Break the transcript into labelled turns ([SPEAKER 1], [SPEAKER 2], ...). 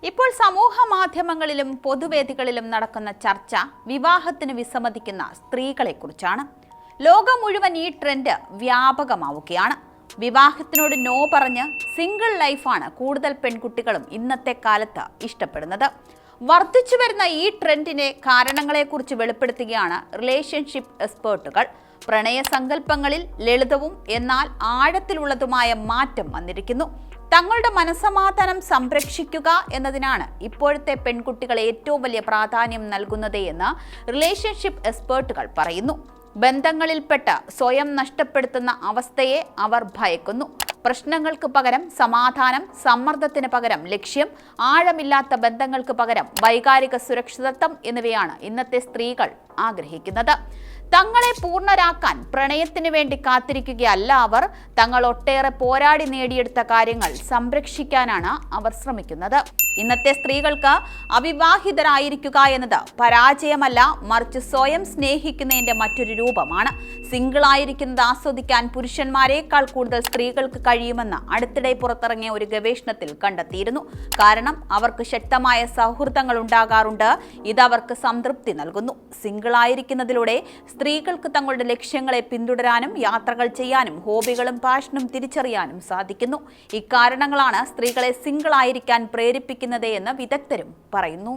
[SPEAKER 1] ഇപ്പോൾ സമൂഹ മാധ്യമങ്ങളിലും പൊതുവേദികളിലും നടക്കുന്ന ചർച്ച വിവാഹത്തിന് വിസമ്മതിക്കുന്ന സ്ത്രീകളെക്കുറിച്ചാണ്. ലോകം മുഴുവൻ ഈ ട്രെൻഡ് വ്യാപകമാവുകയാണ്. വിവാഹത്തിനോട് നോ പറഞ്ഞ് സിംഗിൾ ലൈഫാണ് കൂടുതൽ പെൺകുട്ടികളും ഇന്നത്തെ കാലത്ത് ഇഷ്ടപ്പെടുന്നത്. വർദ്ധിച്ചു വരുന്ന ഈ ട്രെൻഡിന്റെ കാരണങ്ങളെക്കുറിച്ച് വെളിപ്പെടുത്തുകയാണ് റിലേഷൻഷിപ്പ് എക്സ്പേർട്ടുകൾ. പ്രണയ സങ്കല്പങ്ങളിൽ ലളിതവും എന്നാൽ ആഴത്തിലുള്ളതുമായ മാറ്റം വന്നിരിക്കുന്നു. തങ്ങളുടെ മനസ്സമാധാനം സംരക്ഷിക്കുക എന്നതിനാണ് ഇപ്പോഴത്തെ പെൺകുട്ടികൾ ഏറ്റവും വലിയ പ്രാധാന്യം നൽകുന്നത് എന്ന് റിലേഷൻഷിപ്പ് എക്സ്പേർട്ടുകൾ പറയുന്നു. ബന്ധങ്ങളിൽപ്പെട്ട് സ്വയം നഷ്ടപ്പെടുത്തുന്ന അവസ്ഥയെ അവർ ഭയക്കുന്നു. പ്രശ്നങ്ങൾക്ക് പകരം സമാധാനം, സമ്മർദ്ദത്തിന് പകരം ലക്ഷ്യം, ആഴമില്ലാത്ത ബന്ധങ്ങൾക്ക് പകരം വൈകാരിക സുരക്ഷിതത്വം എന്നിവയാണ് ഇന്നത്തെ സ്ത്രീകൾ ആഗ്രഹിക്കുന്നത്. തങ്ങളെ പൂർണ്ണരാക്കാൻ പ്രണയത്തിന് വേണ്ടി കാത്തിരിക്കുകയല്ല അവർ. തങ്ങൾ ഒട്ടേറെ പോരാടി നേടിയെടുത്ത കാര്യങ്ങൾ സംരക്ഷിക്കാനാണ് അവർ ശ്രമിക്കുന്നത്. ഇന്നത്തെ സ്ത്രീകൾക്ക് അവിവാഹിതരായിരിക്കുക എന്നത് പരാജയമല്ല, മറിച്ച് സ്വയം സ്നേഹിക്കുന്നതിന്റെ മറ്റൊരു രൂപമാണ്. സിംഗിളായിരിക്കുന്നത് ആസ്വദിക്കാൻ പുരുഷന്മാരെക്കാൾ കൂടുതൽ സ്ത്രീകൾക്ക് കഴിയുമെന്ന് അടുത്തിടെ പുറത്തിറങ്ങിയ ഒരു ഗവേഷണത്തിൽ കണ്ടെത്തിയിരുന്നു. കാരണം അവർക്ക് ശക്തമായ സൗഹൃദങ്ങൾ ഉണ്ടാകാറുണ്ട്. ഇതവർക്ക് സംതൃപ്തി നൽകുന്നു. സിംഗിളായിരിക്കുന്നതിലൂടെ സ്ത്രീകൾക്ക് തങ്ങളുടെ ലക്ഷ്യങ്ങളെ പിന്തുടരാനും യാത്രകൾ ചെയ്യാനും ഹോബികളും പാഷനും തിരിച്ചറിയാനും സാധിക്കുന്നു. ഇക്കാരണങ്ങളാണ് സ്ത്രീകളെ സിംഗിളായിരിക്കാൻ പ്രേരിപ്പിക്കുന്നത് എന്ന് വിദഗ്ധരും പറയുന്നു.